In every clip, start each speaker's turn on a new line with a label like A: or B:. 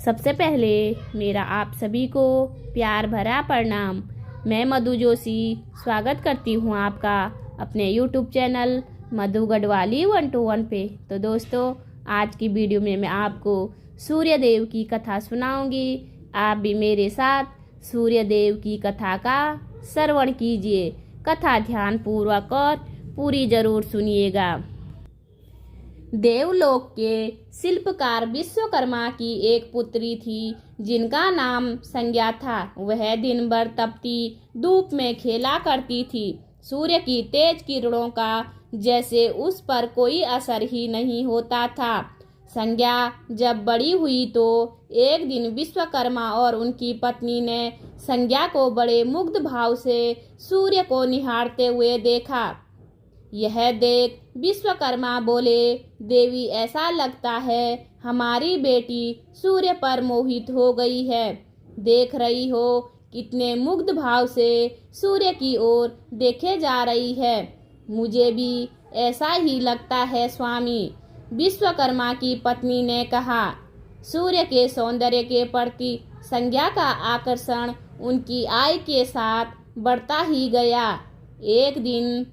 A: सबसे पहले मेरा आप सभी को प्यार भरा प्रणाम। मैं मधु जोशी स्वागत करती हूँ आपका अपने YouTube चैनल मधु गढ़वाली 121 पे। तो दोस्तों, आज की वीडियो में मैं आपको सूर्य देव की कथा सुनाऊंगी। आप भी मेरे साथ सूर्य देव की कथा का श्रवण कीजिए। कथा ध्यान पूर्वक और पूरी जरूर सुनिएगा। देवलोक के शिल्पकार विश्वकर्मा की एक पुत्री थी जिनका नाम संज्ञा था। वह दिन भर तपती धूप में खेला करती थी। सूर्य की तेज किरणों का जैसे उस पर कोई असर ही नहीं होता था। संज्ञा जब बड़ी हुई तो एक दिन विश्वकर्मा और उनकी पत्नी ने संज्ञा को बड़े मुग्ध भाव से सूर्य को निहारते हुए देखा। यह देख विश्वकर्मा बोले, देवी, ऐसा लगता है हमारी बेटी सूर्य पर मोहित हो गई है। देख रही हो कितने मुग्ध भाव से सूर्य की ओर देखे जा रही है। मुझे भी ऐसा ही लगता है स्वामी। विश्वकर्मा की पत्नी ने कहा। सूर्य के सौंदर्य के प्रति संज्ञा का आकर्षण उनकी आय के साथ बढ़ता ही गया। एक दिन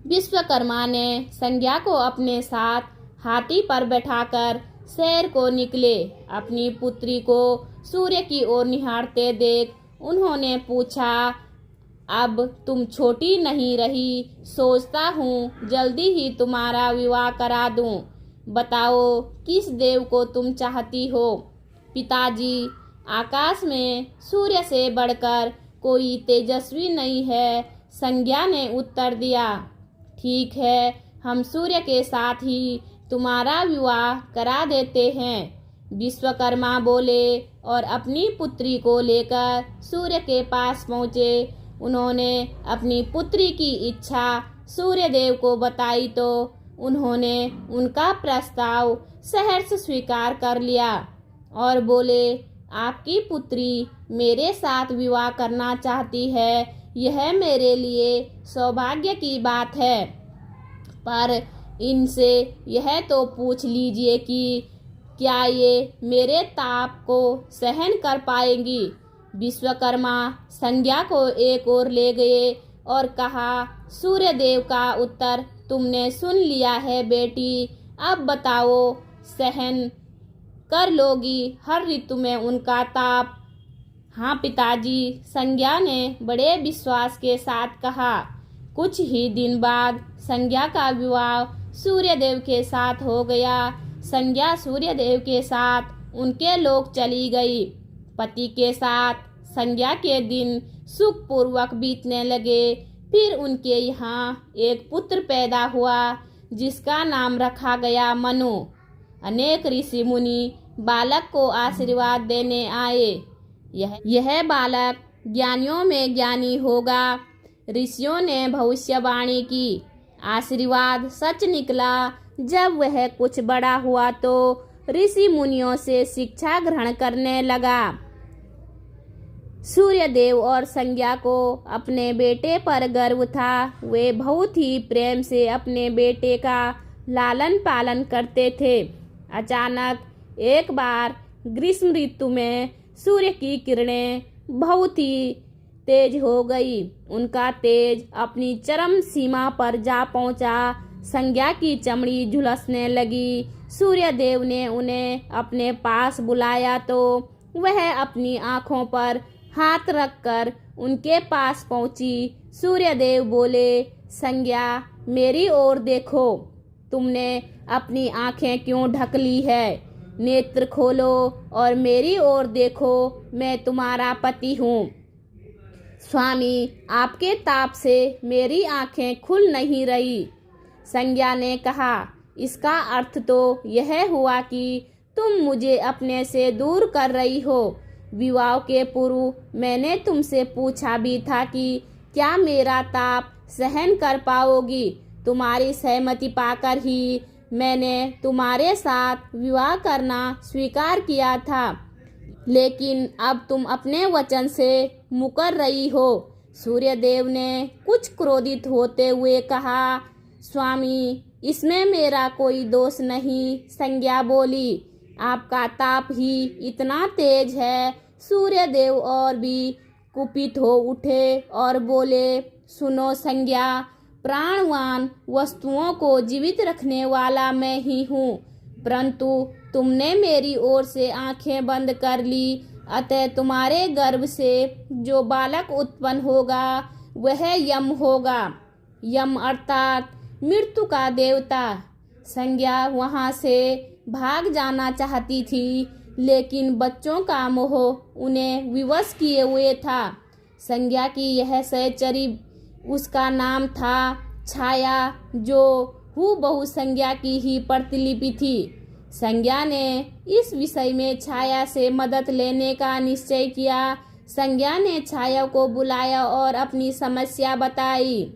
A: विश्वकर्मा ने संज्ञा को अपने साथ हाथी पर बैठाकर सैर को निकले। अपनी पुत्री को सूर्य की ओर निहारते देख उन्होंने पूछा, अब तुम छोटी नहीं रही, सोचता हूँ जल्दी ही तुम्हारा विवाह करा दूँ। बताओ किस देव को तुम चाहती हो? पिताजी, आकाश में सूर्य से बढ़कर कोई तेजस्वी नहीं है, संज्ञा ने उत्तर दिया। ठीक है, हम सूर्य के साथ ही तुम्हारा विवाह करा देते हैं। विश्वकर्मा बोले और अपनी पुत्री को लेकर सूर्य के पास पहुँचे। उन्होंने अपनी पुत्री की इच्छा सूर्य देव को बताई तो उन्होंने उनका प्रस्ताव सहर्ष स्वीकार कर लिया और बोले, आपकी पुत्री मेरे साथ विवाह करना चाहती है, यह मेरे लिए सौभाग्य की बात है। पर इनसे यह तो पूछ लीजिए कि क्या ये मेरे ताप को सहन कर पाएंगी। विश्वकर्मा संज्ञा को एक ओर ले गए और कहा, सूर्य देव का उत्तर तुमने सुन लिया है बेटी। अब बताओ, सहन कर लोगी हर ऋतु में उनका ताप? हाँ पिताजी, संज्ञा ने बड़े विश्वास के साथ कहा। कुछ ही दिन बाद संज्ञा का विवाह सूर्यदेव के साथ हो गया। संज्ञा सूर्यदेव के साथ उनके लोक चली गई। पति के साथ संज्ञा के दिन सुखपूर्वक बीतने लगे। फिर उनके यहाँ एक पुत्र पैदा हुआ जिसका नाम रखा गया मनु। अनेक ऋषि मुनि बालक को आशीर्वाद देने आए। यह बालक ज्ञानियों में ज्ञानी होगा। ऋषियों ने भविष्यवाणी की। आशीर्वाद सच निकला। जब वह कुछ बड़ा हुआ तो ऋषि मुनियों से शिक्षा ग्रहण करने लगा। सूर्यदेव और संज्ञा को अपने बेटे पर गर्व था। वे बहुत ही प्रेम से अपने बेटे का लालन पालन करते थे। अचानक एक बार ग्रीष्म ऋतु में सूर्य की किरणें बहुत ही तेज हो गई। उनका तेज अपनी चरम सीमा पर जा पहुंचा। संज्ञा की चमड़ी झुलसने लगी। सूर्यदेव ने उन्हें अपने पास बुलाया तो वह अपनी आंखों पर हाथ रखकर उनके पास पहुंची। सूर्यदेव बोले, संज्ञा, मेरी ओर देखो। तुमने अपनी आंखें क्यों ढक ली है? नेत्र खोलो और मेरी ओर देखो। मैं तुम्हारा पति हूँ। स्वामी, आपके ताप से मेरी आंखें खुल नहीं रही। संज्ञा ने कहा, इसका अर्थ तो यह हुआ कि तुम मुझे अपने से दूर कर रही हो। विवाह के पूर्व मैंने तुमसे पूछा भी था कि क्या मेरा ताप सहन कर पाओगी। तुम्हारी सहमति पाकर ही मैंने तुम्हारे साथ विवाह करना स्वीकार किया था, लेकिन अब तुम अपने वचन से मुकर रही हो। सूर्यदेव ने कुछ क्रोधित होते हुए कहा, स्वामी, इसमें मेरा कोई दोष नहीं। संज्ञा बोली, आपका ताप ही इतना तेज है। सूर्यदेव और भी कुपित हो उठे और बोले, सुनो संज्ञा, प्राणवान वस्तुओं को जीवित रखने वाला मैं ही हूँ, परंतु तुमने मेरी ओर से आंखें बंद कर ली, अतः तुम्हारे गर्भ से जो बालक उत्पन्न होगा वह यम होगा। यम अर्थात मृत्यु का देवता। संज्ञा वहाँ से भाग जाना चाहती थी, लेकिन बच्चों का मोह उन्हें विवश किए हुए था। संज्ञा की यह सहचरी, उसका नाम था छाया, जो हूबहू संज्ञा की ही प्रतिलिपि थी। संज्ञा ने इस विषय में छाया से मदद लेने का निश्चय किया। संज्ञा ने छाया को बुलाया और अपनी समस्या बताई।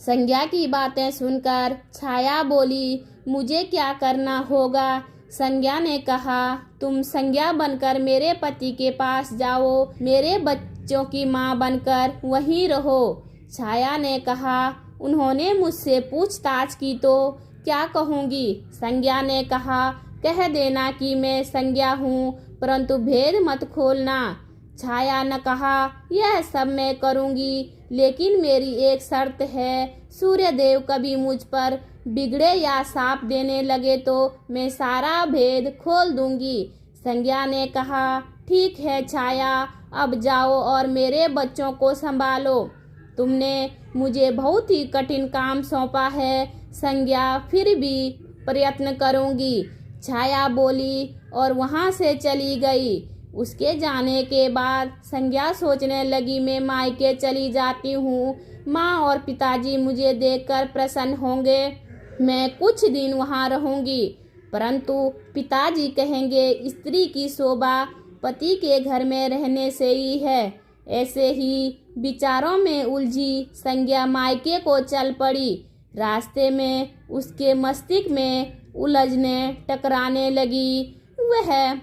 A: संज्ञा की बातें सुनकर छाया बोली, मुझे क्या करना होगा? संज्ञा ने कहा, तुम संज्ञा बनकर मेरे पति के पास जाओ, मेरे बच्चों की माँ बनकर वहीं रहो। छाया ने कहा, उन्होंने मुझसे पूछताछ की तो क्या कहूँगी? संज्ञा ने कहा, कह देना कि मैं संज्ञा हूँ, परंतु भेद मत खोलना। छाया ने कहा, यह सब मैं करूँगी, लेकिन मेरी एक शर्त है, सूर्यदेव कभी मुझ पर बिगड़े या साप देने लगे तो मैं सारा भेद खोल दूंगी। संज्ञा ने कहा, ठीक है छाया, अब जाओ और मेरे बच्चों को संभालो। तुमने मुझे बहुत ही कठिन काम सौंपा है संज्ञा, फिर भी प्रयत्न करूंगी। छाया बोली और वहां से चली गई। उसके जाने के बाद संज्ञा सोचने लगी, मैं मायके चली जाती हूँ, माँ और पिताजी मुझे देखकर प्रसन्न होंगे, मैं कुछ दिन वहाँ रहूँगी, परंतु पिताजी कहेंगे स्त्री की शोभा पति के घर में रहने से ही है। ऐसे ही विचारों में उलझी संज्ञा मायके को चल पड़ी। रास्ते में उसके मस्तिष्क में उलझने टकराने लगी। वह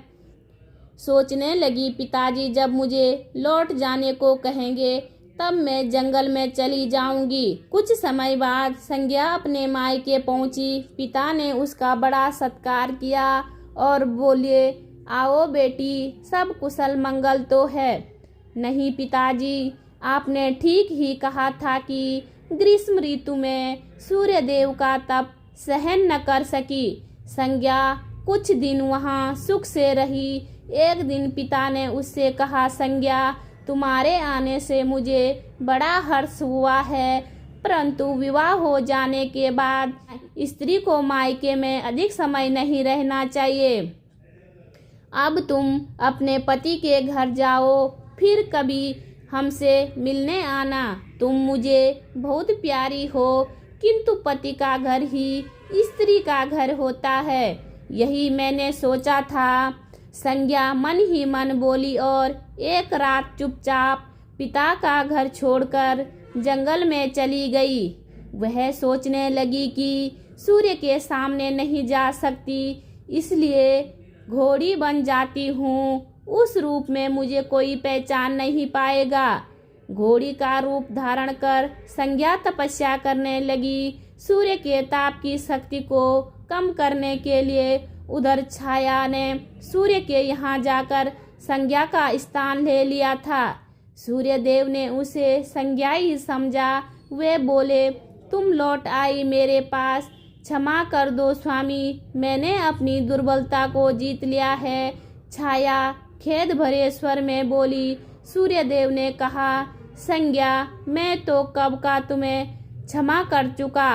A: सोचने लगी, पिताजी जब मुझे लौट जाने को कहेंगे तब मैं जंगल में चली जाऊंगी। कुछ समय बाद संज्ञा अपने मायके पहुंची। पिता ने उसका बड़ा सत्कार किया और बोले, आओ बेटी, सब कुशल मंगल तो है? नहीं पिताजी, आपने ठीक ही कहा था कि ग्रीष्म ऋतु में सूर्यदेव का तप सहन न कर सकी। संज्ञा कुछ दिन वहाँ सुख से रही। एक दिन पिता ने उससे कहा, संज्ञा, तुम्हारे आने से मुझे बड़ा हर्ष हुआ है, परंतु विवाह हो जाने के बाद स्त्री को मायके में अधिक समय नहीं रहना चाहिए। अब तुम अपने पति के घर जाओ, फिर कभी हमसे मिलने आना। तुम मुझे बहुत प्यारी हो, किंतु पति का घर ही स्त्री का घर होता है, यही मैंने सोचा था। संज्ञा मन ही मन बोली और एक रात चुपचाप पिता का घर छोड़कर जंगल में चली गई। वह सोचने लगी कि सूर्य के सामने नहीं जा सकती, इसलिए घोड़ी बन जाती हूँ, उस रूप में मुझे कोई पहचान नहीं पाएगा। घोड़ी का रूप धारण कर संज्ञा तपस्या करने लगी। सूर्य के ताप की शक्ति को कम करने के लिए उधर छाया ने सूर्य के यहाँ जाकर संज्ञा का स्थान ले लिया था। सूर्यदेव ने उसे संज्ञा ही समझा। वे बोले, तुम लौट आई मेरे पास, क्षमा कर दो स्वामी, मैंने अपनी दुर्बलता को जीत लिया है। छाया खेद भरे स्वर में बोली। सूर्यदेव ने कहा, संज्ञा, मैं तो कब का तुम्हें क्षमा कर चुका,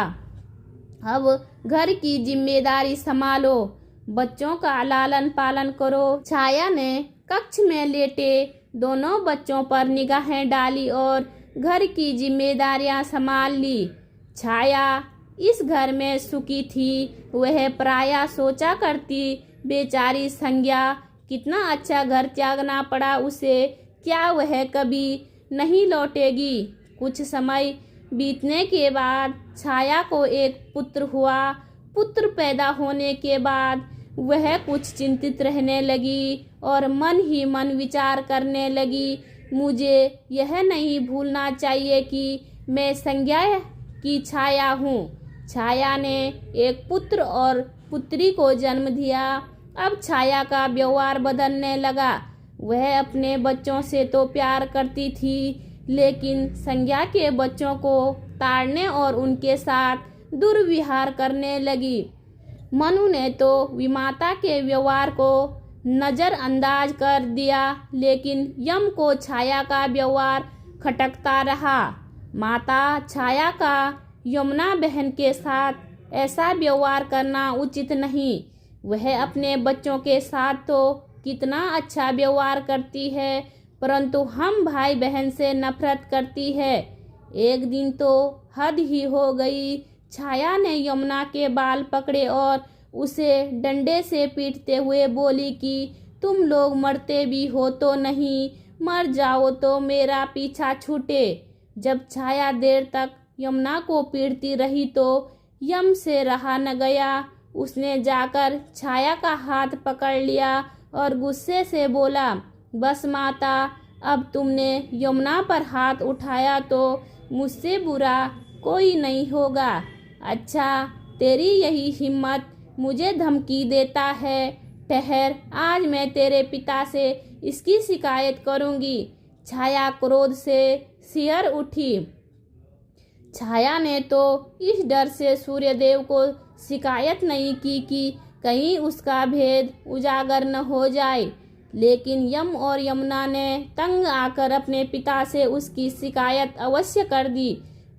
A: अब घर की जिम्मेदारी संभालो, बच्चों का लालन पालन करो। छाया ने कक्ष में लेटे दोनों बच्चों पर निगाहें डाली और घर की जिम्मेदारियां संभाल ली। छाया इस घर में सुखी थी। वह प्रायः सोचा करती, बेचारी संज्ञा, कितना अच्छा घर त्यागना पड़ा उसे, क्या वह कभी नहीं लौटेगी। कुछ समय बीतने के बाद छाया को एक पुत्र हुआ। पुत्र पैदा होने के बाद वह कुछ चिंतित रहने लगी और मन ही मन विचार करने लगी, मुझे यह नहीं भूलना चाहिए कि मैं संज्ञा की छाया हूँ। छाया ने एक पुत्र और पुत्री को जन्म दिया। अब छाया का व्यवहार बदलने लगा। वह अपने बच्चों से तो प्यार करती थी, लेकिन संज्ञा के बच्चों को ताड़ने और उनके साथ दुर्व्यवहार करने लगी। मनु ने तो विमाता के व्यवहार को नज़रअंदाज कर दिया, लेकिन यम को छाया का व्यवहार खटकता रहा। माता छाया का यमुना बहन के साथ ऐसा व्यवहार करना उचित नहीं। वह अपने बच्चों के साथ तो कितना अच्छा व्यवहार करती है, परंतु हम भाई बहन से नफरत करती है। एक दिन तो हद ही हो गई। छाया ने यमुना के बाल पकड़े और उसे डंडे से पीटते हुए बोली कि तुम लोग मरते भी हो तो नहीं, मर जाओ तो मेरा पीछा छूटे। जब छाया देर तक यमुना को पीटती रही तो यम से रहा न गया। उसने जाकर छाया का हाथ पकड़ लिया और गुस्से से बोला, बस माता, अब तुमने यमुना पर हाथ उठाया तो मुझसे बुरा कोई नहीं होगा। अच्छा, तेरी यही हिम्मत मुझे धमकी देता है। ठहर, आज मैं तेरे पिता से इसकी शिकायत करूंगी। छाया क्रोध से सिहर उठी। छाया ने तो इस डर से सूर्यदेव को शिकायत नहीं की कि कहीं उसका भेद उजागर न हो जाए, लेकिन यम और यमुना ने तंग आकर अपने पिता से उसकी शिकायत अवश्य कर दी।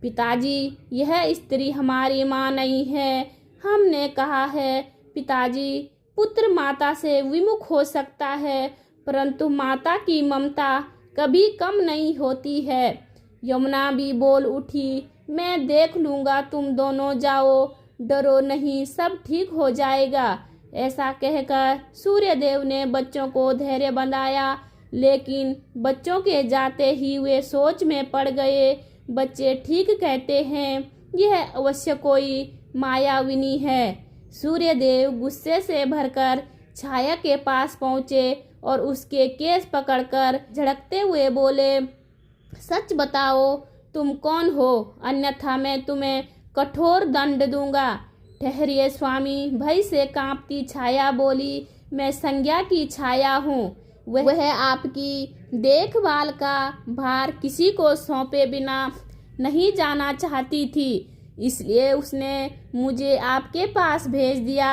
A: पिताजी, यह स्त्री हमारी माँ नहीं है। हमने कहा है पिताजी, पुत्र माता से विमुख हो सकता है, परंतु माता की ममता कभी कम नहीं होती है। यमुना भी बोल उठी, मैं देख लूँगा, तुम दोनों जाओ, डरो नहीं, सब ठीक हो जाएगा। ऐसा कहकर सूर्यदेव ने बच्चों को धैर्य बंधाया, लेकिन बच्चों के जाते ही वे सोच में पड़ गए। बच्चे ठीक कहते हैं, यह अवश्य कोई मायाविनी है। सूर्यदेव गुस्से से भरकर छाया के पास पहुँचे और उसके केस पकड़कर झड़कते हुए बोले, सच बताओ, तुम कौन हो, अन्यथा मैं तुम्हें कठोर दंड दूंगा। ठहरिए स्वामी, भय से कांपती छाया बोली, मैं संज्ञा की छाया हूँ। वह आपकी देखभाल का भार किसी को सौंपे बिना नहीं जाना चाहती थी, इसलिए उसने मुझे आपके पास भेज दिया।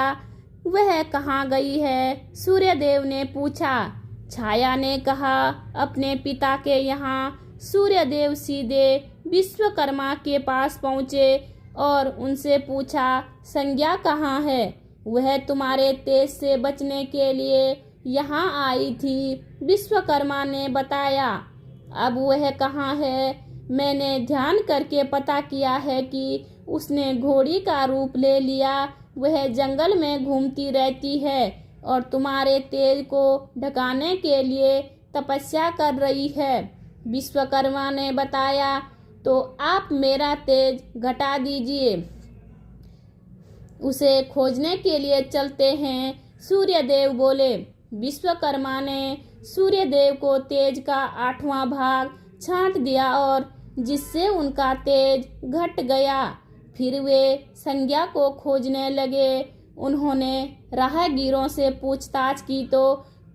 A: वह कहाँ गई है? सूर्यदेव ने पूछा। छाया ने कहा, अपने पिता के यहाँ। सूर्यदेव सीधे विश्वकर्मा के पास पहुँचे और उनसे पूछा, संज्ञा कहाँ है? वह तुम्हारे तेज से बचने के लिए यहाँ आई थी, विश्वकर्मा ने बताया। अब वह कहाँ है? मैंने ध्यान करके पता किया है कि उसने घोड़ी का रूप ले लिया। वह जंगल में घूमती रहती है और तुम्हारे तेज को ढकाने के लिए तपस्या कर रही है, विश्वकर्मा ने बताया। तो आप मेरा तेज घटा दीजिए, उसे खोजने के लिए चलते हैं, सूर्यदेव बोले। विश्वकर्मा ने सूर्यदेव को तेज का 8वां भाग छांट दिया और जिससे उनका तेज घट गया। फिर वे संज्ञा को खोजने लगे। उन्होंने राहगीरों से पूछताछ की तो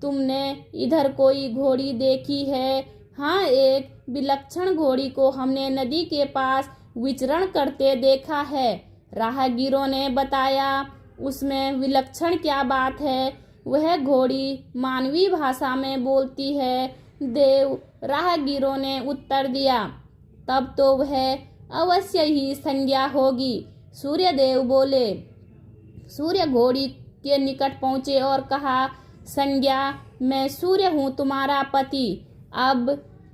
A: तुमने इधर कोई घोड़ी देखी है? हाँ, एक विलक्षण घोड़ी को हमने नदी के पास विचरण करते देखा है, राहगीरों ने बताया। उसमें विलक्षण क्या बात है? वह घोड़ी मानवीय भाषा में बोलती है, देव, राहगीरों ने उत्तर दिया। तब तो वह अवश्य ही संज्ञा होगी, सूर्यदेव बोले। सूर्य घोड़ी के निकट पहुँचे और कहा, संज्ञा, मैं सूर्य हूँ, तुम्हारा पति। अब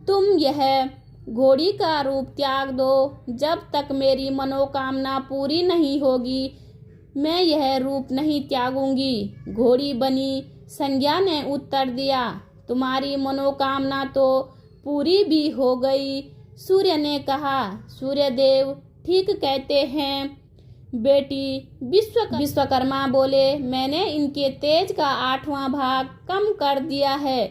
A: तुम यह घोड़ी का रूप त्याग दो। जब तक मेरी मनोकामना पूरी नहीं होगी, मैं यह रूप नहीं त्यागूंगी। घोड़ी बनी संज्ञा ने उत्तर दिया, तुम्हारी मनोकामना तो पूरी भी हो गई, सूर्य ने कहा। सूर्यदेव ठीक कहते हैं बेटी, विश्वकर्मा बोले। मैंने इनके तेज का 8वां भाग कम कर दिया है।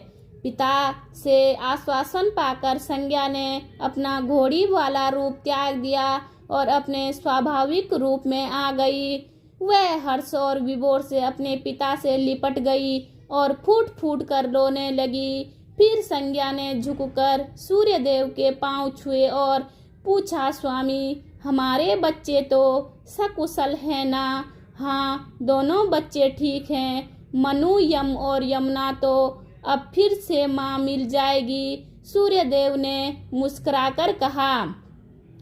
A: पिता से आश्वासन पाकर संज्ञा ने अपना घोड़ी वाला रूप त्याग दिया और अपने स्वाभाविक रूप में आ गई। वह हर्ष और विभोर से अपने पिता से लिपट गई और फूट फूट कर रोने लगी। फिर संज्ञा ने झुककर सूर्यदेव के पांव छुए और पूछा, स्वामी, हमारे बच्चे तो सकुशल हैं ना? हाँ, दोनों बच्चे ठीक हैं। मनु, यम और यमुना तो अब फिर से माँ मिल जाएगी। सूर्यदेव ने मुस्कुराकर कहा,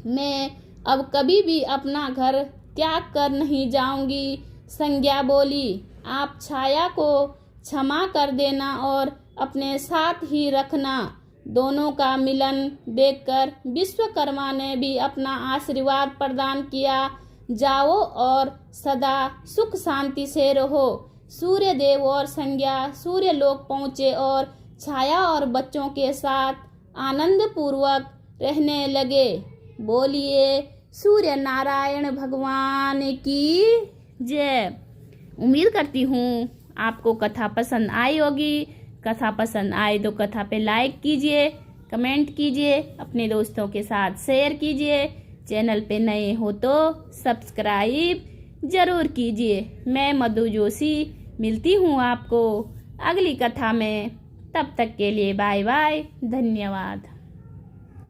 A: मैं अब कभी भी अपना घर त्याग कर नहीं जाऊंगी। संज्ञा बोली, आप छाया को क्षमा कर देना और अपने साथ ही रखना। दोनों का मिलन देखकर विश्वकर्मा ने भी अपना आशीर्वाद प्रदान किया। जाओ और सदा सुख शांति से रहो। सूर्यदेव और संज्ञा सूर्यलोक पहुँचे और छाया और बच्चों के साथ आनंद पूर्वक रहने लगे। बोलिए सूर्य नारायण भगवान की जय। उम्मीद करती हूँ आपको कथा पसंद आई होगी। कथा पसंद आए तो कथा पे लाइक कीजिए, कमेंट कीजिए, अपने दोस्तों के साथ शेयर कीजिए। चैनल पे नए हो तो सब्सक्राइब जरूर कीजिए। मैं मधु जोशी मिलती हूँ आपको अगली कथा में। तब तक के लिए बाय बाय, धन्यवाद।